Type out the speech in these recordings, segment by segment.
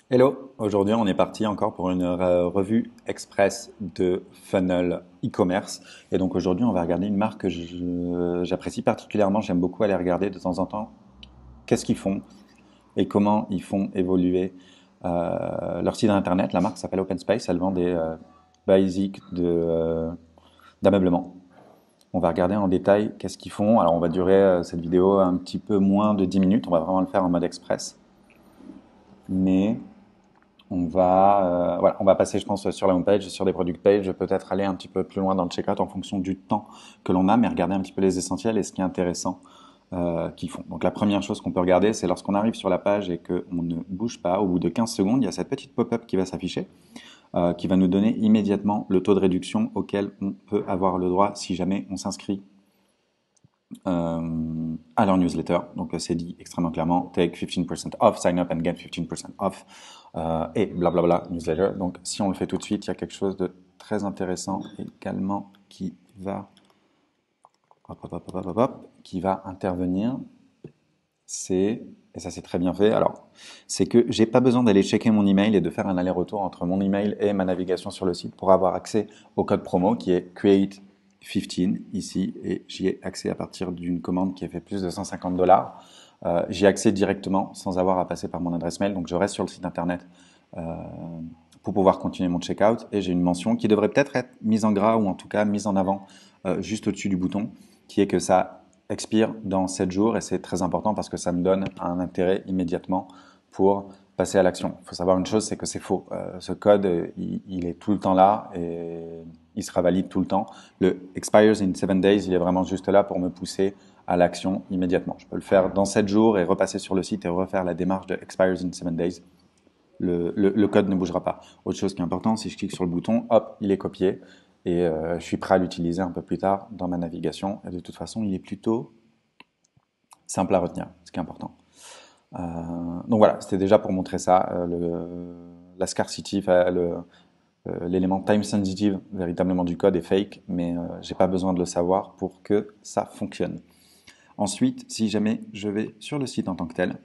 Hello, aujourd'hui on est parti encore pour une revue express de funnel e-commerce. Et donc aujourd'hui on va regarder une marque que j'apprécie particulièrement, j'aime beaucoup aller regarder de temps en temps qu'est-ce qu'ils font et comment ils font évoluer leur site internet. La marque s'appelle OpenSpace, elle vend des basics d'ameublement. On va regarder en détail qu'est-ce qu'ils font. Alors on va durer cette vidéo un petit peu moins de 10 minutes, on va vraiment le faire en mode express. Mais voilà, on va passer, je pense, sur la homepage, sur des product pages, peut-être aller un petit peu plus loin dans le checkout en fonction du temps que l'on a, mais regarder un petit peu les essentiels et ce qui est intéressant qu'ils font. Donc la première chose qu'on peut regarder, c'est lorsqu'on arrive sur la page et qu'on ne bouge pas, au bout de 15 secondes, il y a cette petite pop-up qui va s'afficher, qui va nous donner immédiatement le taux de réduction auquel on peut avoir le droit si jamais on s'inscrit à leur newsletter. Donc c'est dit extrêmement clairement, take 15% off, sign up and get 15% off, et blablabla newsletter. Donc si on le fait tout de suite, il y a quelque chose de très intéressant également qui va, qui va intervenir. Et ça c'est très bien fait, alors c'est que j'ai pas besoin d'aller checker mon email et de faire un aller-retour entre mon email et ma navigation sur le site pour avoir accès au code promo qui est create 15 ici, et j'y ai accès à partir d'une commande qui a fait plus de 150 dollars. J'y ai accès directement sans avoir à passer par mon adresse mail, donc je reste sur le site internet pour pouvoir continuer mon checkout, et j'ai une mention qui devrait peut-être être mise en gras ou en tout cas mise en avant juste au-dessus du bouton, qui est que ça expire dans 7 jours, et c'est très important parce que ça me donne un intérêt immédiatement pour passer à l'action. Il faut savoir une chose, c'est que c'est faux. Ce code, il est tout le temps là et il sera valide tout le temps. Le expires in 7 days, il est vraiment juste là pour me pousser à l'action immédiatement. Je peux le faire dans 7 jours et repasser sur le site et refaire la démarche de expires in 7 days. Le code ne bougera pas. Autre chose qui est importante, si je clique sur le bouton, hop, il est copié et je suis prêt à l'utiliser un peu plus tard dans ma navigation. Et de toute façon, il est plutôt simple à retenir, ce qui est important. Donc voilà, c'était déjà pour montrer ça, la scarcity, l'élément time sensitive véritablement du code est fake, mais j'ai pas besoin de le savoir pour que ça fonctionne. Ensuite, si jamais je vais sur le site en tant que tel,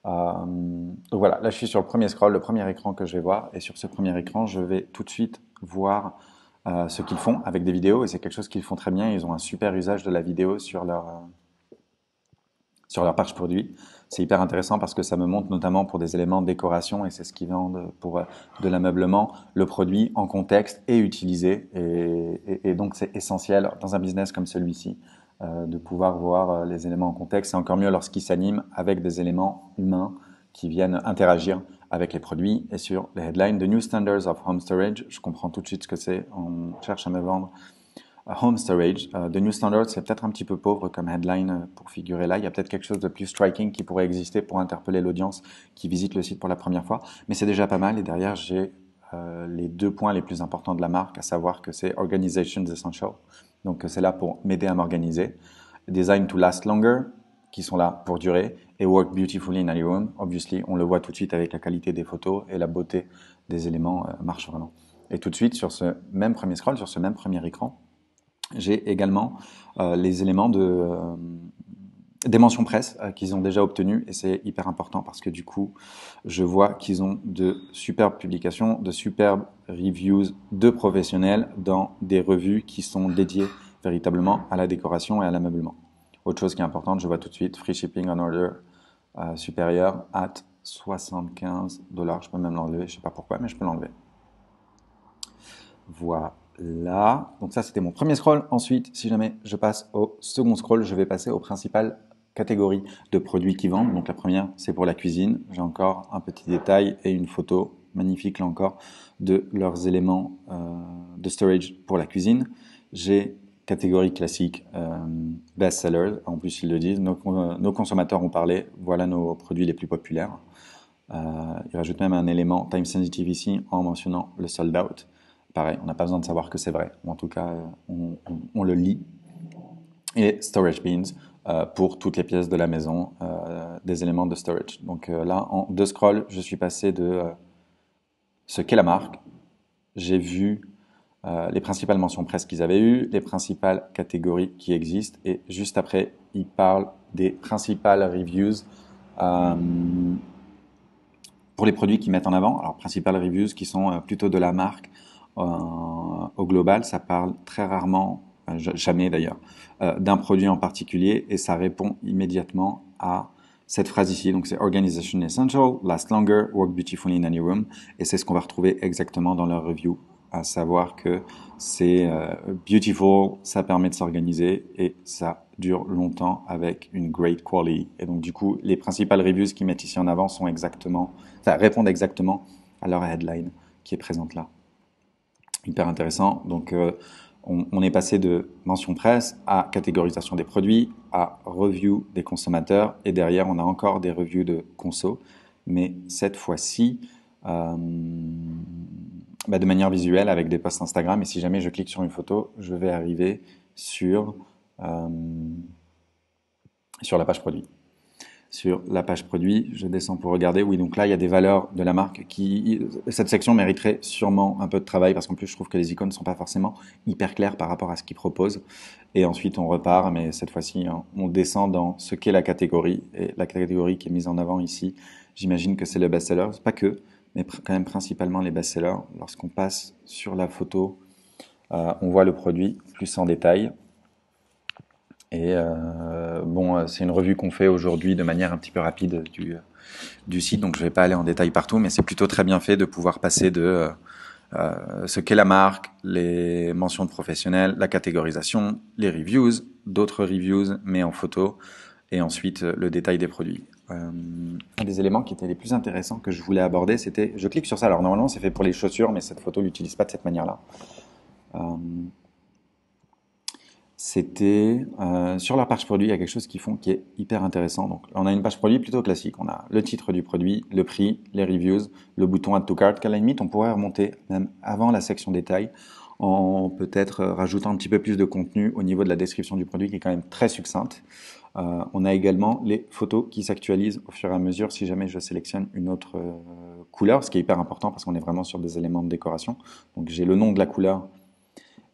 donc voilà, là je suis sur le premier scroll, le premier écran que je vais voir, et sur ce premier écran, je vais tout de suite voir ce qu'ils font avec des vidéos, et c'est quelque chose qu'ils font très bien. Ils ont un super usage de la vidéo sur leur page produit. C'est hyper intéressant parce que ça me montre notamment pour des éléments de décoration, et c'est ce qu'ils vendent pour de l'ameublement, le produit en contexte est utilisé, et donc c'est essentiel dans un business comme celui-ci de pouvoir voir les éléments en contexte. C'est encore mieux lorsqu'ils s'animent avec des éléments humains qui viennent interagir avec les produits. Et sur les headlines, The New Standards of Home Storage, je comprends tout de suite ce que c'est. On cherche à me vendre Home Storage. The New Standard, c'est peut-être un petit peu pauvre comme headline pour figurer là. Il y a peut-être quelque chose de plus striking qui pourrait exister pour interpeller l'audience qui visite le site pour la première fois. Mais c'est déjà pas mal. Et derrière, j'ai les 2 points les plus importants de la marque, à savoir que c'est Organizations Essential. Donc c'est là pour m'aider à m'organiser. Design to last longer, qui sont là pour durer. Et Work beautifully in any room. Obviously, on le voit tout de suite avec la qualité des photos et la beauté des éléments marche vraiment. Et tout de suite, sur ce même premier scroll, sur ce même premier écran, j'ai également les éléments des mentions presse qu'ils ont déjà obtenues, et c'est hyper important parce que du coup, je vois qu'ils ont de superbes publications, de superbes reviews de professionnels dans des revues qui sont dédiées véritablement à la décoration et à l'ameublement. Autre chose qui est importante, je vois tout de suite free shipping on order supérieur à 75 dollars. Je peux même l'enlever, je sais pas pourquoi, mais je peux l'enlever. Voilà, donc ça c'était mon premier scroll. Ensuite, si jamais je passe au second scroll, je vais passer aux principales catégories de produits qui vendent. Donc la première, c'est pour la cuisine. J'ai encore un petit détail et une photo magnifique là encore de leurs éléments de storage pour la cuisine. J'ai catégorie classique, best sellers. En plus, ils le disent, nos consommateurs ont parlé. Voilà nos produits les plus populaires. Ils rajoutent même un élément time sensitive ici en mentionnant le sold out. Pareil, on n'a pas besoin de savoir que c'est vrai, ou en tout cas, on le lit. Et storage bins pour toutes les pièces de la maison, des éléments de storage. Donc là, en 2 scrolls, je suis passé de ce qu'est la marque. J'ai vu les principales mentions presse qu'ils avaient eues, les principales catégories qui existent, et juste après, ils parlent des principales reviews pour les produits qu'ils mettent en avant, alors principal reviews qui sont plutôt de la marque au global, ça parle très rarement, jamais d'ailleurs, d'un produit en particulier et ça répond immédiatement à cette phrase ici. Donc c'est Organization Essential, Last Longer, Work Beautifully in Any Room et c'est ce qu'on va retrouver exactement dans leur review, à savoir que c'est beautiful, ça permet de s'organiser et ça dure longtemps avec une great quality. Et donc du coup, les principales reviews qu'ils mettent ici en avant sont exactement, enfin, répondent exactement à leur headline qui est présente là. Hyper intéressant. Donc on est passé de mention presse à catégorisation des produits, à review des consommateurs et derrière on a encore des reviews de conso, mais cette fois-ci de manière visuelle avec des posts Instagram. Et si jamais je clique sur une photo, je vais arriver euh, sur la page produit. Sur la page produit, je descends pour regarder. Oui, donc là, il y a des valeurs de la marque qui... Cette section mériterait sûrement un peu de travail parce qu'en plus, je trouve que les icônes ne sont pas forcément hyper claires par rapport à ce qu'ils proposent. Et ensuite, on repart, mais cette fois-ci, hein, on descend dans ce qu'est la catégorie. Et la catégorie qui est mise en avant ici, j'imagine que c'est le best-seller. Pas que, mais quand même principalement les best-sellers. Lorsqu'on passe sur la photo, on voit le produit plus en détail. Et c'est une revue qu'on fait aujourd'hui de manière un petit peu rapide du site, donc je ne vais pas aller en détail partout, mais c'est plutôt très bien fait de pouvoir passer de ce qu'est la marque, les mentions de professionnels, la catégorisation, les reviews, d'autres reviews, mais en photo, et ensuite le détail des produits. Un des éléments qui étaient les plus intéressants que je voulais aborder, c'était, je clique sur ça, alors normalement c'est fait pour les chaussures, mais cette photo l'utilise pas de cette manière-là. C'était sur la page produit, il y a quelque chose qu'ils font qui est hyper intéressant. Donc, on a une page produit plutôt classique. On a le titre du produit, le prix, les reviews, le bouton Add to Cart, qu'à la limite, on pourrait remonter même avant la section détail en peut-être rajoutant un petit peu plus de contenu au niveau de la description du produit qui est quand même très succincte. On a également les photos qui s'actualisent au fur et à mesure si jamais je sélectionne une autre couleur, ce qui est hyper important parce qu'on est vraiment sur des éléments de décoration. Donc, j'ai le nom de la couleur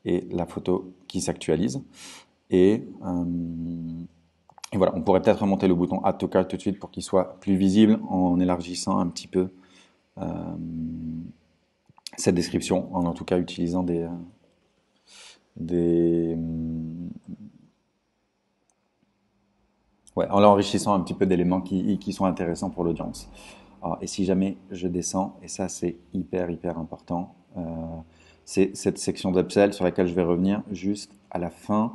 et la photo qui s'actualise. Et voilà, on pourrait peut-être remonter le bouton Add to Cart tout de suite pour qu'il soit plus visible en élargissant un petit peu cette description, en tout cas utilisant en l'enrichissant un petit peu d'éléments qui sont intéressants pour l'audience. Et si jamais je descends, et ça c'est hyper important, c'est cette section d'upsell sur laquelle je vais revenir juste à la fin.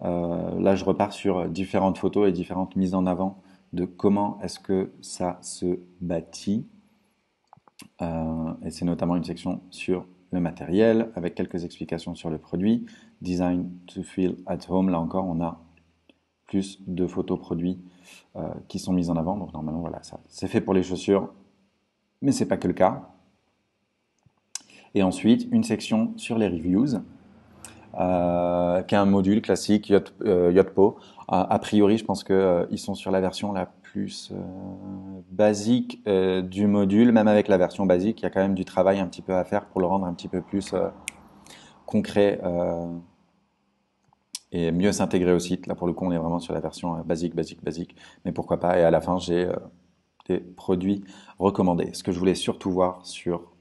Là, je repars sur différentes photos et différentes mises en avant de comment est-ce que ça se bâtit. Et c'est notamment une section sur le matériel avec quelques explications sur le produit. Design to feel at home, là encore, on a plus de photos produits qui sont mises en avant. Donc normalement, voilà, ça c'est fait pour les chaussures, mais c'est pas que le cas. Et ensuite, une section sur les reviews, qui est un module classique Yotpo. A priori, je pense qu'ils sont sur la version la plus basique du module. Même avec la version basique, il y a quand même du travail un petit peu à faire pour le rendre un petit peu plus concret et mieux s'intégrer au site. Là, pour le coup, on est vraiment sur la version basique. Mais pourquoi pas. Et à la fin, j'ai des produits recommandés. Ce que je voulais surtout voir sur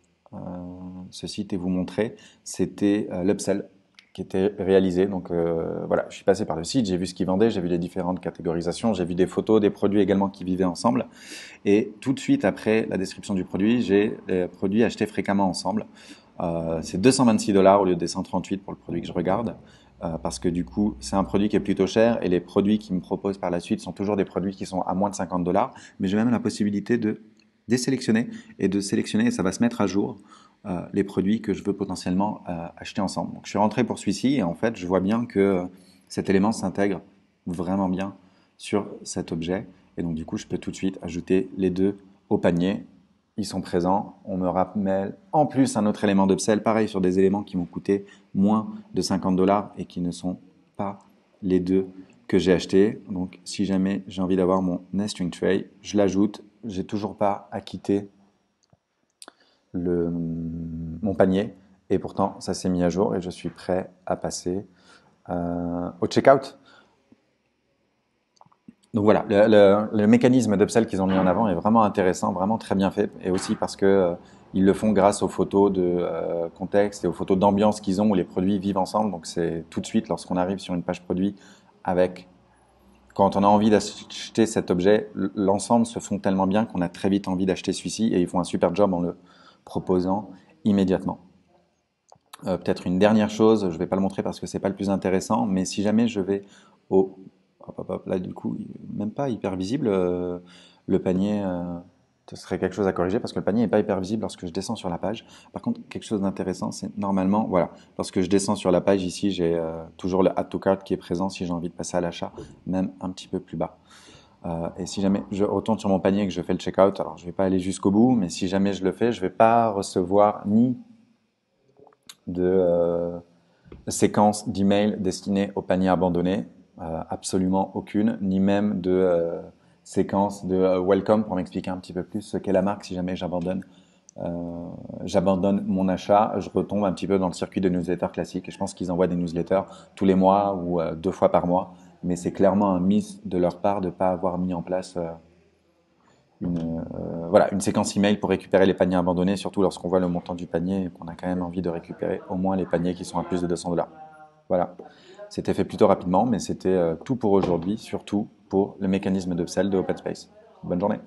ce site et vous montrer, c'était l'upsell qui était réalisé. Donc voilà, je suis passé par le site, j'ai vu ce qu'ils vendaient, j'ai vu les différentes catégorisations, j'ai vu des photos, des produits également qui vivaient ensemble. Et tout de suite après la description du produit, j'ai les produits achetés fréquemment ensemble. C'est 226 $ au lieu des 138 pour le produit que je regarde. Parce que du coup, c'est un produit qui est plutôt cher et les produits qu'ils me proposent par la suite sont toujours des produits qui sont à moins de 50 $. Mais j'ai même la possibilité de désélectionner et de sélectionner, et ça va se mettre à jour, les produits que je veux potentiellement acheter ensemble. Donc je suis rentré pour celui-ci et en fait, je vois bien que cet élément s'intègre vraiment bien sur cet objet. Et donc du coup, je peux tout de suite ajouter les deux au panier. Ils sont présents. On me rappelle en plus un autre élément d'upsell, pareil sur des éléments qui m'ont coûté moins de 50 $ et qui ne sont pas les deux que j'ai achetés. Donc si jamais j'ai envie d'avoir mon nesting tray, je l'ajoute. J'ai toujours pas acquitté mon panier et pourtant ça s'est mis à jour et je suis prêt à passer au checkout. Donc voilà, le mécanisme d'upsell qu'ils ont mis en avant est vraiment intéressant, vraiment très bien fait, et aussi parce que ils le font grâce aux photos de contexte et aux photos d'ambiance qu'ils ont où les produits vivent ensemble. Donc c'est tout de suite lorsqu'on arrive sur une page produit avec, quand on a envie d'acheter cet objet, l'ensemble se font tellement bien qu'on a très vite envie d'acheter celui-ci et ils font un super job en le proposant immédiatement. Peut-être une dernière chose, je ne vais pas le montrer parce que c'est pas le plus intéressant, mais si jamais je vais au... Hop, hop, hop, là du coup, même pas hyper visible, le panier, ce serait quelque chose à corriger parce que le panier n'est pas hyper visible lorsque je descends sur la page. Par contre, quelque chose d'intéressant, c'est normalement, voilà, lorsque je descends sur la page ici, j'ai toujours le Add to Cart qui est présent si j'ai envie de passer à l'achat, même un petit peu plus bas. Et si jamais je retourne sur mon panier et que je fais le checkout, alors je ne vais pas aller jusqu'au bout, mais si jamais je le fais, je ne vais pas recevoir ni de séquence d'emails destinés au panier abandonné, absolument aucune, ni même de séquence de welcome pour m'expliquer un petit peu plus ce qu'est la marque si jamais j'abandonne mon achat, je retombe un petit peu dans le circuit de newsletters classique et je pense qu'ils envoient des newsletters tous les mois ou 2 fois par mois, mais c'est clairement un miss de leur part de ne pas avoir mis en place voilà, une séquence email pour récupérer les paniers abandonnés, surtout lorsqu'on voit le montant du panier et qu'on a quand même envie de récupérer au moins les paniers qui sont à plus de 200 $. Voilà, c'était fait plutôt rapidement, mais c'était tout pour aujourd'hui, surtout pour le mécanisme d'upsell de OpenSpace. Bonne journée.